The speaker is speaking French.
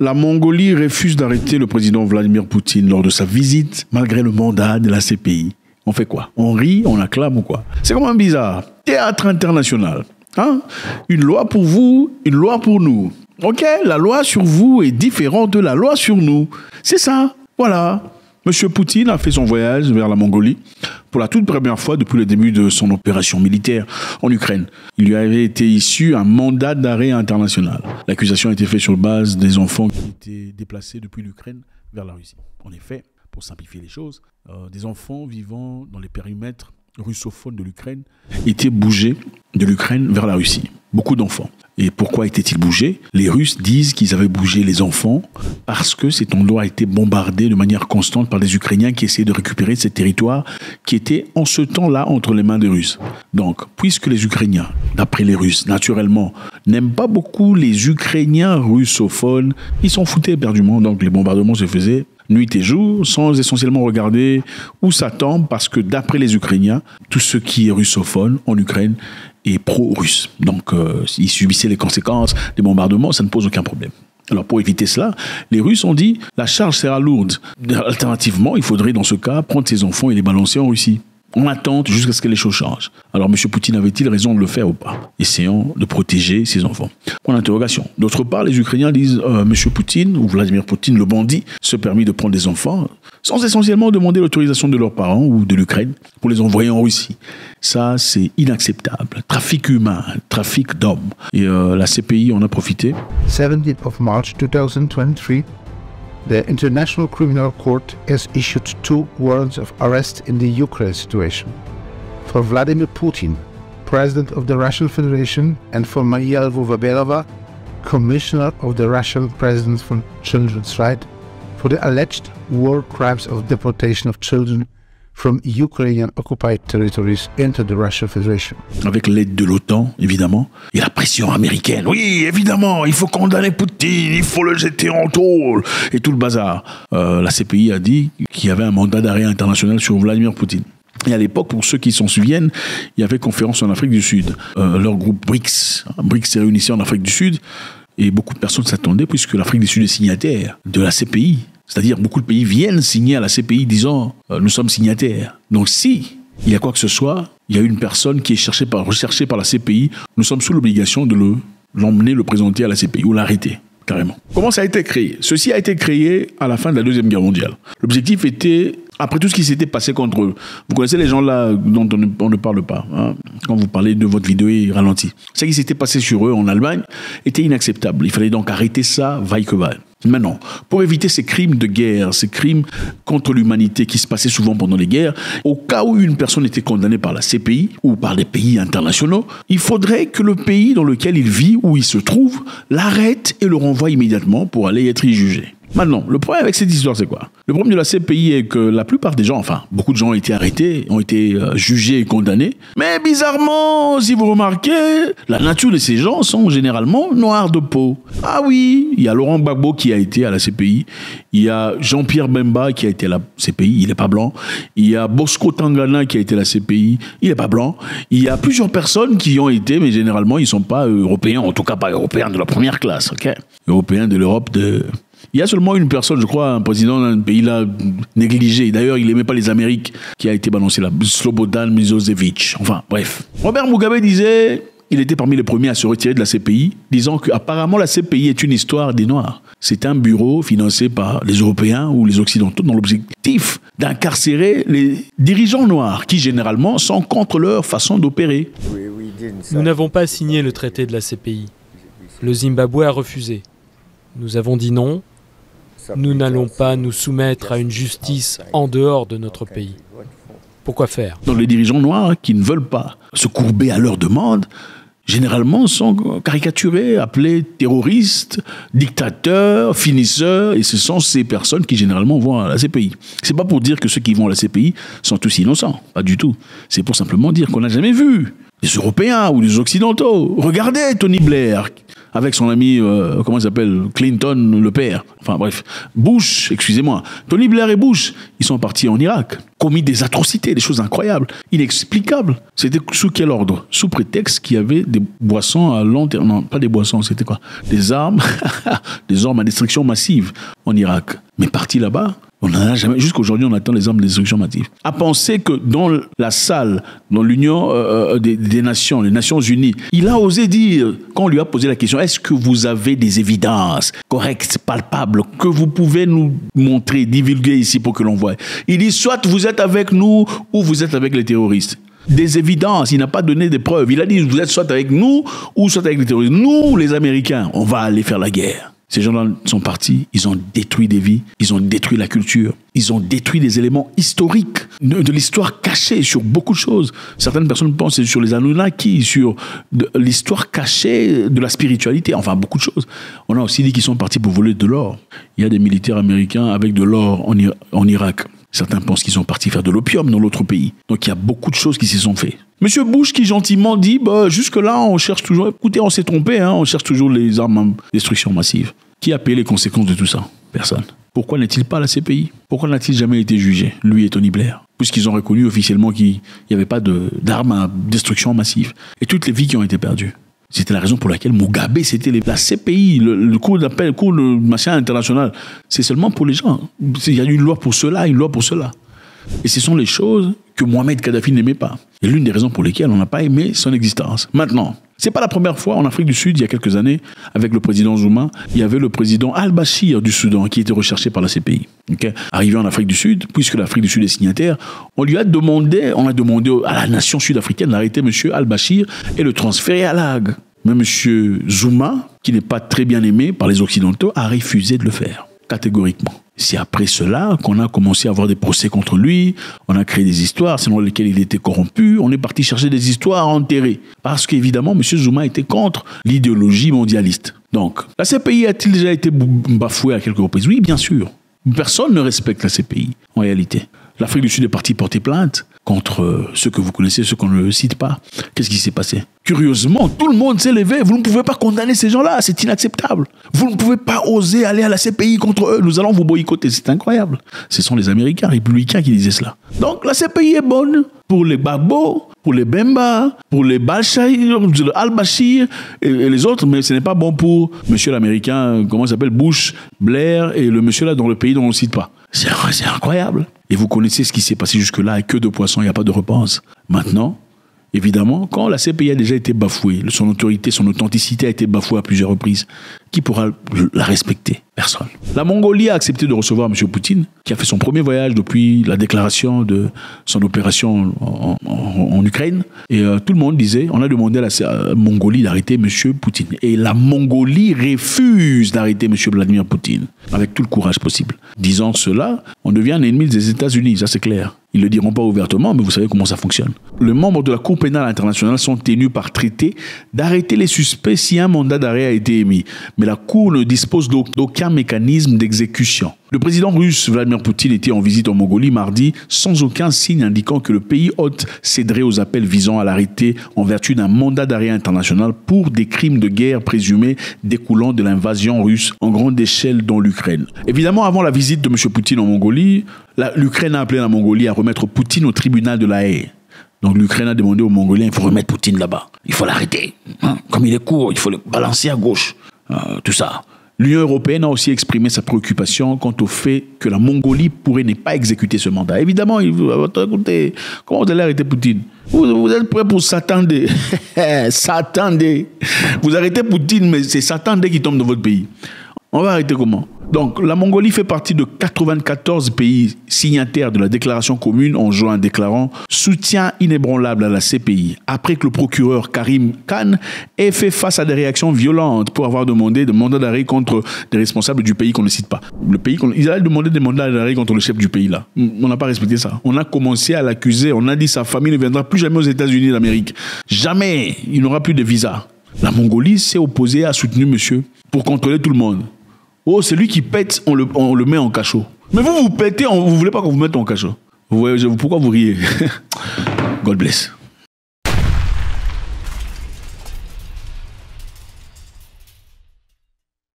La Mongolie refuse d'arrêter le président Vladimir Poutine lors de sa visite, malgré le mandat de la CPI. On fait quoi? On rit, on acclame ou quoi? C'est quand même bizarre. Théâtre international. Hein? Une loi pour vous, une loi pour nous. Ok, la loi sur vous est différente de la loi sur nous. C'est ça. Voilà. Monsieur Poutine a fait son voyage vers la Mongolie pour la toute première fois depuis le début de son opération militaire en Ukraine. Il lui avait été issu un mandat d'arrêt international. L'accusation a été faite sur base des enfants qui étaient déplacés depuis l'Ukraine vers la Russie. En effet, pour simplifier les choses, des enfants vivant dans les périmètres russophones de l'Ukraine étaient bougés de l'Ukraine vers la Russie. Beaucoup d'enfants. Et pourquoi étaient-ils bougés? Les Russes disent qu'ils avaient bougé les enfants parce que cet endroit a été bombardé de manière constante par des Ukrainiens qui essayaient de récupérer ces territoires qui étaient en ce temps-là entre les mains des Russes. Donc, puisque les Ukrainiens, d'après les Russes, naturellement, n'aiment pas beaucoup les Ukrainiens russophones, ils s'en foutaient éperdument. Donc, les bombardements se faisaient nuit et jour, sans essentiellement regarder où ça tombe, parce que d'après les Ukrainiens, tout ce qui est russophone en Ukraine est pro-russe. Donc, ils subissaient les conséquences des bombardements, ça ne pose aucun problème. Alors, pour éviter cela, les Russes ont dit la charge sera lourde. Alternativement, il faudrait dans ce cas prendre ces enfants et les balancer en Russie. On attend jusqu'à ce que les choses changent. Alors, M. Poutine avait-il raison de le faire ou pas? Essayons de protéger ses enfants. Point d'interrogation. D'autre part, les Ukrainiens disent M. Poutine, ou Vladimir Poutine, le bandit, se permet de prendre des enfants sans essentiellement demander l'autorisation de leurs parents ou de l'Ukraine pour les envoyer en Russie. Ça, c'est inacceptable. Trafic humain, trafic d'hommes. Et la CPI en a profité. 17th of March 2023. The International Criminal Court has issued 2 warrants of arrest in the Ukraine situation. For Vladimir Putin, President of the Russian Federation, and for Maria Lvova-Belova, Commissioner of the Russian President for Children's Rights, for the alleged war crimes of deportation of children from Ukrainian occupied territories into the Russian Federation. Avec l'aide de l'OTAN, évidemment, et la pression américaine. Oui, évidemment, il faut condamner Poutine, il faut le jeter en tôle, et tout le bazar. La CPI a dit qu'il y avait un mandat d'arrêt international sur Vladimir Poutine. Et à l'époque, pour ceux qui s'en souviennent, il y avait conférence en Afrique du Sud. Leur groupe BRICS. BRICS s'est réuni ici en Afrique du Sud, et beaucoup de personnes s'attendaient, puisque l'Afrique du Sud est signataire de la CPI. C'est-à-dire, beaucoup de pays viennent signer à la CPI disant « nous sommes signataires ». Donc si il y a quoi que ce soit, il y a une personne qui est recherchée par la CPI, nous sommes sous l'obligation de l'emmener, le présenter à la CPI ou l'arrêter, carrément. Comment ça a été créé? Ceci a été créé à la fin de la Deuxième Guerre mondiale. L'objectif était, après tout ce qui s'était passé contre eux, vous connaissez les gens là dont on ne parle pas, hein? Quand vous parlez de votre vidéo, il ralentit. Ce qui s'était passé sur eux en Allemagne était inacceptable. Il fallait donc arrêter ça, vaille que vaille. Maintenant, pour éviter ces crimes de guerre, ces crimes contre l'humanité qui se passaient souvent pendant les guerres, au cas où une personne était condamnée par la CPI ou par des pays internationaux, il faudrait que le pays dans lequel il vit, où il se trouve, l'arrête et le renvoie immédiatement pour aller être jugé. Maintenant, le problème avec cette histoire, c'est quoi? Le problème de la CPI est que la plupart des gens, enfin, beaucoup de gens ont été arrêtés, ont été jugés et condamnés. Mais bizarrement, si vous remarquez, la nature de ces gens sont généralement noirs de peau. Ah oui, il y a Laurent Gbagbo qui a été à la CPI. Il y a Jean-Pierre Bemba qui a été à la CPI, il n'est pas blanc. Il y a Bosco Tangana qui a été à la CPI, il n'est pas blanc. Il y a plusieurs personnes qui y ont été, mais généralement, ils ne sont pas européens, en tout cas pas européens de la première classe, ok? Européens de l'Europe de... Il y a seulement une personne, je crois, un président d'un pays là négligé. D'ailleurs, il n'aimait pas les Amériques, qui a été balancé là. Slobodan Milošević. Enfin, bref. Robert Mugabe disait, il était parmi les premiers à se retirer de la CPI, disant qu'apparemment la CPI est une histoire des Noirs. C'est un bureau financé par les Européens ou les Occidentaux dans l'objectif d'incarcérer les dirigeants noirs, qui généralement sont contre leur façon d'opérer. Nous n'avons pas signé le traité de la CPI. Le Zimbabwe a refusé. Nous avons dit non. Nous n'allons pas nous soumettre à une justice en dehors de notre pays. Pourquoi faire? Donc les dirigeants noirs qui ne veulent pas se courber à leurs demandes, généralement sont caricaturés, appelés terroristes, dictateurs, finisseurs, et ce sont ces personnes qui généralement vont à la CPI. C'est pas pour dire que ceux qui vont à la CPI sont tous innocents, pas du tout. C'est pour simplement dire qu'on n'a jamais vu des Européens ou des Occidentaux. Regardez Tony Blair, avec son ami, comment il s'appelle, Clinton, le père. Enfin bref, Bush, excusez-moi. Tony Blair et Bush, ils sont partis en Irak, commis des atrocités, des choses incroyables, inexplicables. C'était sous quel ordre? Sous prétexte qu'il y avait des boissons à long terme. Non, pas des boissons, c'était quoi? Des armes, des armes à destruction massive en Irak. Mais parti là-bas, on n'en a jamais. Jusqu'aujourd'hui, on attend les armes de destruction massive. À penser que dans la salle, dans l'Union des Nations, les Nations Unies, il a osé dire, quand on lui a posé la question, est-ce que vous avez des évidences correctes, palpables, que vous pouvez nous montrer, divulguer ici pour que l'on voie? Il dit, soit vous êtes avec nous, ou vous êtes avec les terroristes. Des évidences, il n'a pas donné des preuves. Il a dit, vous êtes soit avec nous, ou soit avec les terroristes. Nous, les Américains, on va aller faire la guerre. Ces gens-là sont partis, ils ont détruit des vies, ils ont détruit la culture, ils ont détruit des éléments historiques de l'histoire cachée sur beaucoup de choses. Certaines personnes pensent sur les Anunnaki, sur l'histoire cachée de la spiritualité, enfin beaucoup de choses. On a aussi dit qu'ils sont partis pour voler de l'or. Il y a des militaires américains avec de l'or en Irak. Certains pensent qu'ils sont partis faire de l'opium dans l'autre pays. Donc il y a beaucoup de choses qui se sont faites. Monsieur Bush qui gentiment dit, jusque-là, on cherche toujours, écoutez, on s'est trompé, on cherche toujours les armes à destruction massive. Qui a payé les conséquences de tout ça? Personne. Pourquoi n'est-il pas à la CPI? Pourquoi n'a-t-il jamais été jugé, lui et Tony Blair? Puisqu'ils ont reconnu officiellement qu'il n'y avait pas d'armes à destruction massive. Et toutes les vies qui ont été perdues. C'était la raison pour laquelle Mugabe, c'était la CPI, le cours d'appel, le cours de machin international. C'est seulement pour les gens. Il y a une loi pour cela, une loi pour cela. Et ce sont les choses que Mohamed Kadhafi n'aimait pas. Et l'une des raisons pour lesquelles on n'a pas aimé son existence. Maintenant, c'est pas la première fois en Afrique du Sud, il y a quelques années, avec le président Zuma, il y avait le président Al-Bashir du Soudan qui était recherché par la CPI. Okay? Arrivé en Afrique du Sud, puisque l'Afrique du Sud est signataire, on a demandé à la nation sud-africaine d'arrêter M. Al-Bashir et le transférer à La Hague. Mais M. Zuma, qui n'est pas très bien aimé par les Occidentaux, a refusé de le faire, catégoriquement. C'est après cela qu'on a commencé à avoir des procès contre lui, on a créé des histoires selon lesquelles il était corrompu, on est parti chercher des histoires à enterrer. Parce qu'évidemment, M. Zuma était contre l'idéologie mondialiste. Donc, la CPI a-t-il déjà été bafouée à quelques reprises? Oui, bien sûr. Personne ne respecte la CPI, en réalité. L'Afrique du Sud est partie porter plainte contre ceux que vous connaissez, ceux qu'on ne cite pas. Qu'est-ce qui s'est passé? Curieusement, tout le monde s'est levé. Vous ne pouvez pas condamner ces gens-là, c'est inacceptable. Vous ne pouvez pas oser aller à la CPI contre eux. Nous allons vous boycotter, c'est incroyable. Ce sont les Américains républicains qui disaient cela. Donc la CPI est bonne pour les Gbagbo, pour les Bemba, pour les Al-Bashir et les autres, mais ce n'est pas bon pour monsieur l'Américain, comment il s'appelle, Bush, Blair et le monsieur là dans le pays dont on ne cite pas. C'est incroyable. Et vous connaissez ce qui s'est passé jusque-là, que de poissons, il n'y a pas de repense. Maintenant, évidemment, quand la CPI a déjà été bafouée, son autorité, son authenticité a été bafouée à plusieurs reprises, qui pourra la respecter? Personne. La Mongolie a accepté de recevoir M. Poutine, qui a fait son premier voyage depuis la déclaration de son opération en Ukraine. Et tout le monde disait, on a demandé à la Mongolie d'arrêter M. Poutine. Et la Mongolie refuse d'arrêter M. Vladimir Poutine, avec tout le courage possible. Disant cela, on devient un ennemi des États-Unis, ça c'est clair. Ils ne le diront pas ouvertement, mais vous savez comment ça fonctionne. Les membres de la Cour pénale internationale sont tenus par traité d'arrêter les suspects si un mandat d'arrêt a été émis. Mais la Cour ne dispose d'aucun mécanisme d'exécution. Le président russe Vladimir Poutine était en visite en Mongolie mardi sans aucun signe indiquant que le pays hôte céderait aux appels visant à l'arrêter en vertu d'un mandat d'arrêt international pour des crimes de guerre présumés découlant de l'invasion russe en grande échelle dans l'Ukraine. Évidemment, avant la visite de M. Poutine en Mongolie, l'Ukraine a appelé la Mongolie à remettre Poutine au tribunal de La Haye. Donc l'Ukraine a demandé aux Mongoliens, il faut remettre Poutine là-bas. Il faut l'arrêter. Comme il est court, il faut le balancer à gauche. Tout ça. L'Union européenne a aussi exprimé sa préoccupation quant au fait que la Mongolie pourrait ne pas exécuter ce mandat. Évidemment, écoutez, comment vous allez arrêter Poutine? Vous êtes prêts pour s'attendre? S'attendre. Vous arrêtez Poutine, mais c'est Satan qui tombe dans votre pays. On va arrêter comment? Donc, la Mongolie fait partie de 94 pays signataires de la déclaration commune en juin déclarant soutien inébranlable à la CPI après que le procureur Karim Khan ait fait face à des réactions violentes pour avoir demandé des mandats d'arrêt contre des responsables du pays qu'on ne cite pas. Ils allaient demander des mandats d'arrêt contre le chef du pays là. On n'a pas respecté ça. On a commencé à l'accuser. On a dit sa famille ne viendra plus jamais aux États-Unis d'Amérique. Jamais. Il n'aura plus de visa. La Mongolie s'est opposée, a soutenu monsieur pour contrôler tout le monde. Oh, celui qui pète, on le met en cachot. Mais vous pétez, vous voulez pas qu'on vous mette en cachot. Pourquoi vous riez? God bless.